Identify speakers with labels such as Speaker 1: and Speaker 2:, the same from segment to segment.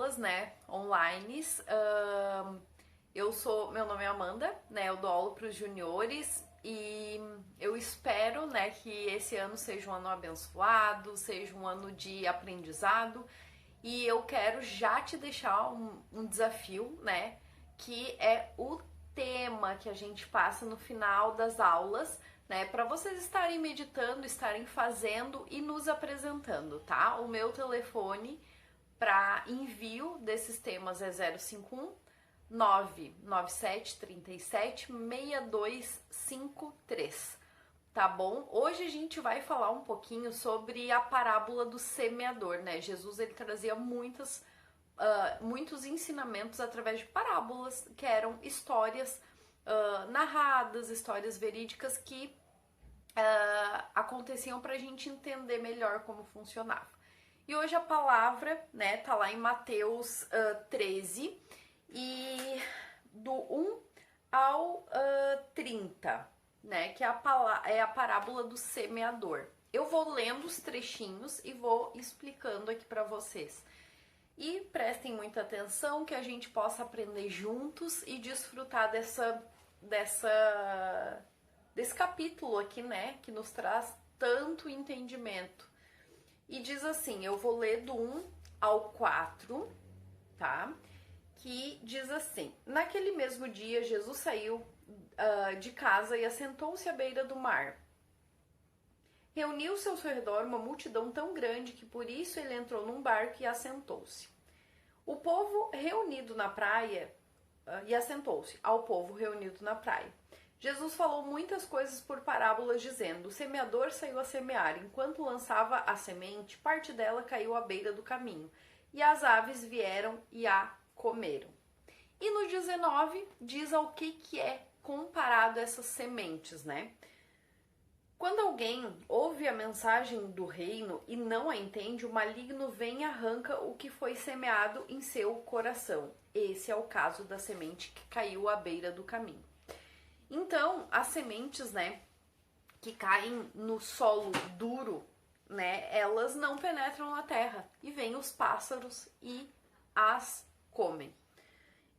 Speaker 1: aulas, né, online. Meu nome é Amanda, né, eu dou aula para os juniores e eu espero, né, que esse ano seja um ano abençoado, seja um ano de aprendizado e eu quero já te deixar um desafio, né, que é o tema que a gente passa no final das aulas, né, para vocês estarem meditando, estarem fazendo e nos apresentando, tá? O meu telefone para envio desses temas é 051 997 37 6253, tá bom? Hoje a gente vai falar um pouquinho sobre a parábola do semeador, né? Jesus, ele trazia muitos ensinamentos através de parábolas, que eram histórias narradas, histórias verídicas que aconteciam pra gente entender melhor como funcionava. E hoje a palavra, né, tá lá em Mateus 13, e do 1 ao 30, né, que é a parábola do semeador. Eu vou lendo os trechinhos e vou explicando aqui para vocês. E prestem muita atenção, que a gente possa aprender juntos e desfrutar desse capítulo aqui, né, que nos traz tanto entendimento. E diz assim, eu vou ler do 1 ao 4, tá? Que diz assim: naquele mesmo dia, Jesus saiu de casa e assentou-se à beira do mar. Reuniu-se ao seu redor uma multidão tão grande que por isso ele entrou num barco e assentou-se. O povo reunido na praia, e assentou-se ao povo reunido na praia. Jesus falou muitas coisas por parábolas, dizendo: o semeador saiu a semear. Enquanto lançava a semente, parte dela caiu à beira do caminho, e as aves vieram e a comeram. E no 19 diz ao que é comparado essas sementes, né? Quando alguém ouve a mensagem do reino e não a entende, o maligno vem e arranca o que foi semeado em seu coração. Esse é o caso da semente que caiu à beira do caminho. Então, as sementes, né, que caem no solo duro, né, elas não penetram na terra e vêm os pássaros e as comem.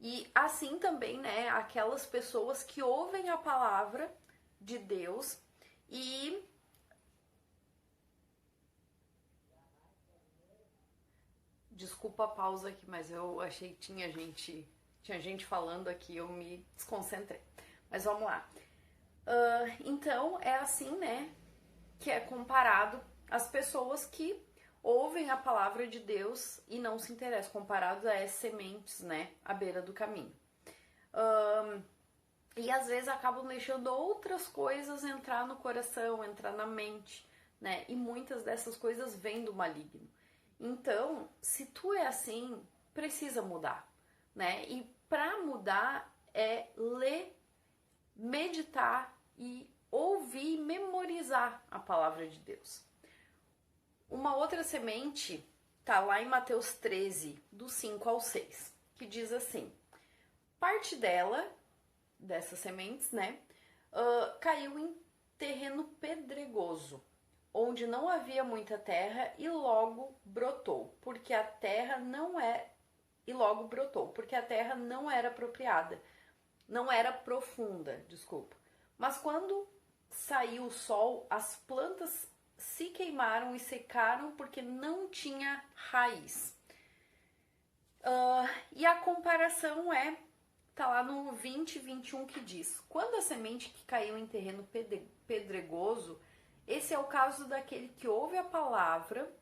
Speaker 1: E assim também, né, aquelas pessoas que ouvem a palavra de Deus e desculpa a pausa aqui, mas eu achei que tinha gente falando aqui, eu me desconcentrei. Mas vamos lá. Então, é assim, né, que é comparado as pessoas que ouvem a palavra de Deus e não se interessam, comparado a essas sementes, né, à beira do caminho. E às vezes acabam deixando outras coisas entrar no coração, entrar na mente, né, e muitas dessas coisas vêm do maligno. Então, se tu é assim, precisa mudar, né, e para mudar é ler, meditar e ouvir e memorizar a palavra de Deus. Uma outra semente tá lá em Mateus 13, do 5 ao 6, que diz assim: parte dessas sementes, né, caiu em terreno pedregoso, onde não havia muita terra e logo brotou, porque a terra não era apropriada. Não era profunda, desculpa. Mas quando saiu o sol, as plantas se queimaram e secaram porque não tinha raiz. E a comparação tá lá no 20 e 21 que diz: quando a semente que caiu em terreno pedregoso, esse é o caso daquele que ouve a palavra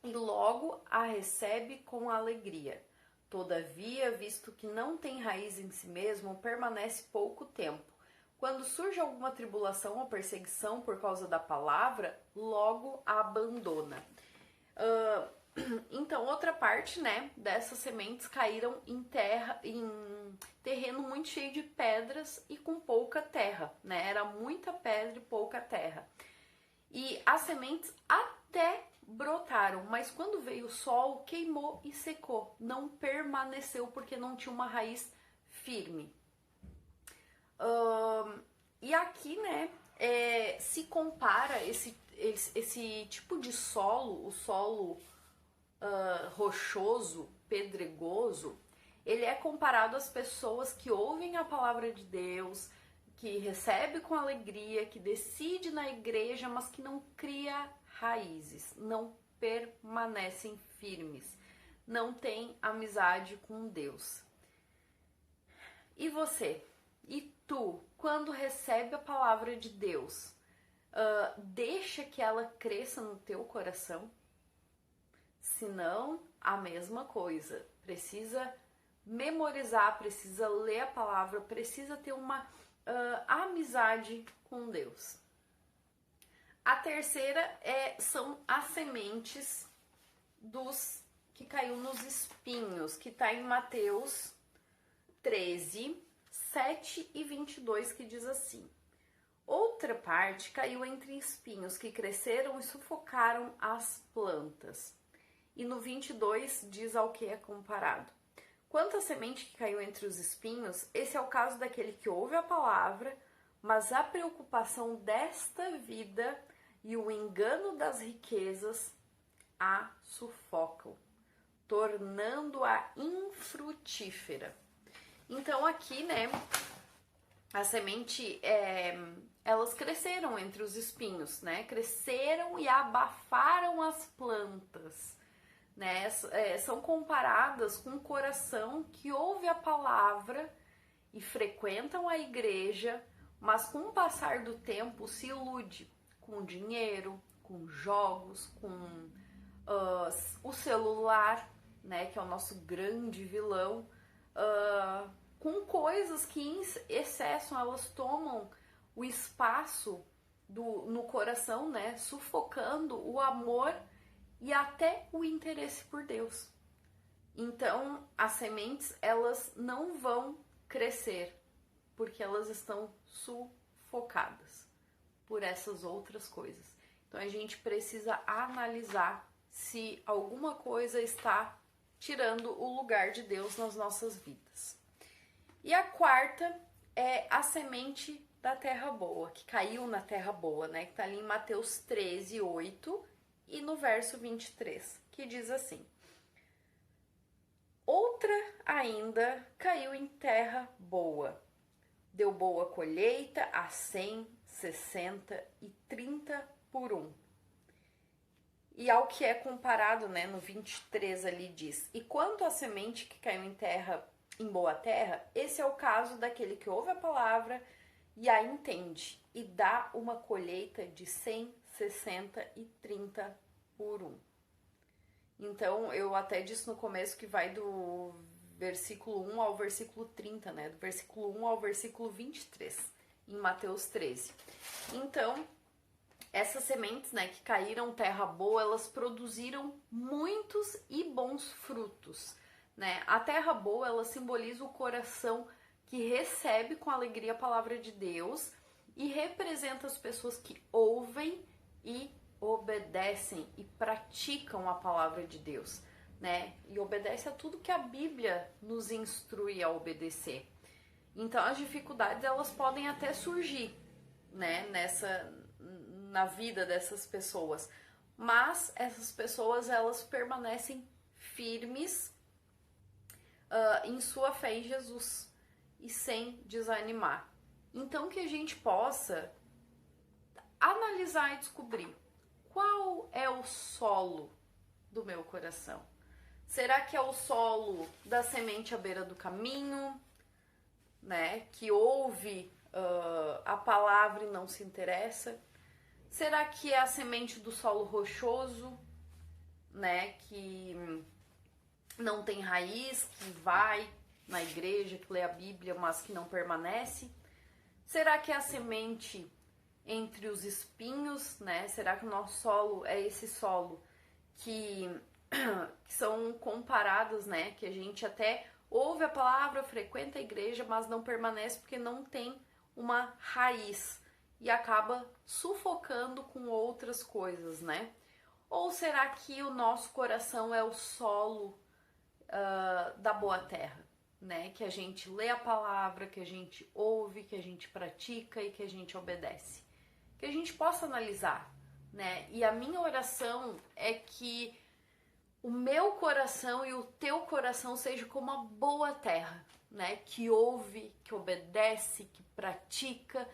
Speaker 1: e logo a recebe com alegria. Todavia, visto que não tem raiz em si mesmo, permanece pouco tempo. Quando surge alguma tribulação ou perseguição por causa da palavra, logo a abandona. Então, outra parte, né, dessas sementes caíram em terreno muito cheio de pedras e com pouca terra, né? Era muita pedra e pouca terra. E as sementes até brotaram, mas quando veio o sol, queimou e secou. Não permaneceu porque não tinha uma raiz firme. E aqui, né, se compara esse tipo de solo, o solo rochoso, pedregoso, ele é comparado às pessoas que ouvem a palavra de Deus, que recebe com alegria, que decide na igreja, mas que não cria raízes, não permanecem firmes, não tem amizade com Deus. E você? E tu, quando recebe a palavra de Deus, deixa que ela cresça no teu coração? Se não, a mesma coisa. Precisa memorizar, precisa ler a palavra, precisa ter uma amizade com Deus. A terceira são as sementes dos que caiu nos espinhos, que está em Mateus 13, 7 e 22, que diz assim: outra parte caiu entre espinhos que cresceram e sufocaram as plantas. E no 22 diz ao que é comparado. Quanto à semente que caiu entre os espinhos, esse é o caso daquele que ouve a palavra, mas a preocupação desta vida e o engano das riquezas a sufocam, tornando-a infrutífera. Então aqui, né, a semente, elas cresceram entre os espinhos, né, cresceram e abafaram as plantas, né, são comparadas com um coração que ouve a palavra e frequentam a igreja, mas com o passar do tempo se ilude com dinheiro, com jogos, com o celular, né, que é o nosso grande vilão, com coisas que em excesso elas tomam o espaço no coração, né, sufocando o amor e até o interesse por Deus. Então, as sementes, elas não vão crescer, porque elas estão sufocadas por essas outras coisas. Então, a gente precisa analisar se alguma coisa está tirando o lugar de Deus nas nossas vidas. E a quarta é a semente da terra boa, que caiu na terra boa, né? Que tá ali em Mateus 13, 8 e no verso 23, que diz assim: outra ainda caiu em terra boa, deu boa colheita a 100, 60 e 30 por 1. E ao que é comparado, né, no 23 ali diz: e quanto à semente que caiu em boa terra, esse é o caso daquele que ouve a palavra e a entende, e dá uma colheita de 100, 60 e 30 por 1. Então, eu até disse no começo que vai do versículo 1 ao versículo 30, né? Do versículo 1 ao versículo 23, em Mateus 13. Então, essas sementes, né, que caíram terra boa, elas produziram muitos e bons frutos, né? A terra boa, ela simboliza o coração que recebe com alegria a palavra de Deus e representa as pessoas que ouvem e obedecem e praticam a palavra de Deus, né? E obedece a tudo que a Bíblia nos instrui a obedecer. Então as dificuldades, elas podem até surgir, né, na vida dessas pessoas, mas essas pessoas, elas permanecem firmes em sua fé em Jesus e sem desanimar. Então que a gente possa analisar e descobrir qual é o solo do meu coração. Será que é o solo da semente à beira do caminho, né, que ouve a palavra e não se interessa? Será que é a semente do solo rochoso, né, que não tem raiz, que vai na igreja, que lê a Bíblia, mas que não permanece? Será que é a semente entre os espinhos, né? Será que o nosso solo é esse solo que são comparados, né? Que a gente até ouve a palavra, frequenta a igreja, mas não permanece porque não tem uma raiz e acaba sufocando com outras coisas, né? Ou será que o nosso coração é o solo da boa terra, né? Que a gente lê a palavra, que a gente ouve, que a gente pratica e que a gente obedece. Que a gente possa analisar, né? E a minha oração é que o meu coração e o teu coração seja como uma boa terra, né? Que ouve, que obedece, que pratica,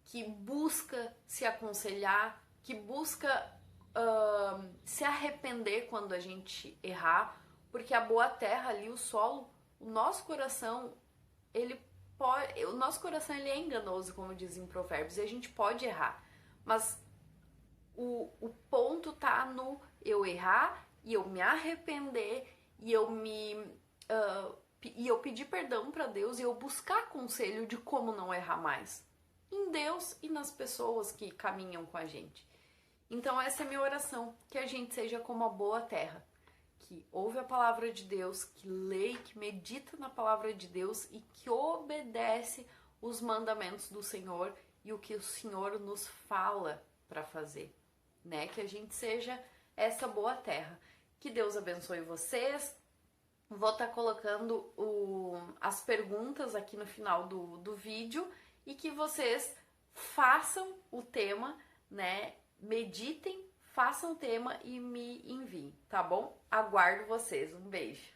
Speaker 1: que busca se aconselhar, que busca se arrepender quando a gente errar, porque a boa terra ali, o solo, o nosso coração, o nosso coração ele é enganoso, como dizem Provérbios, e a gente pode errar, mas o ponto tá no eu errar e eu me arrepender e eu pedir perdão para Deus e eu buscar conselho de como não errar mais em Deus e nas pessoas que caminham com a gente. Então essa é a minha oração, que a gente seja como a boa terra, que ouve a palavra de Deus, que lê, que medita na palavra de Deus e que obedece os mandamentos do Senhor e o que o Senhor nos fala para fazer, né? Que a gente seja essa boa terra. Que Deus abençoe vocês. Vou estar colocando as perguntas aqui no final do vídeo e que vocês façam o tema, né? Meditem, façam o tema e me enviem, tá bom? Aguardo vocês. Um beijo.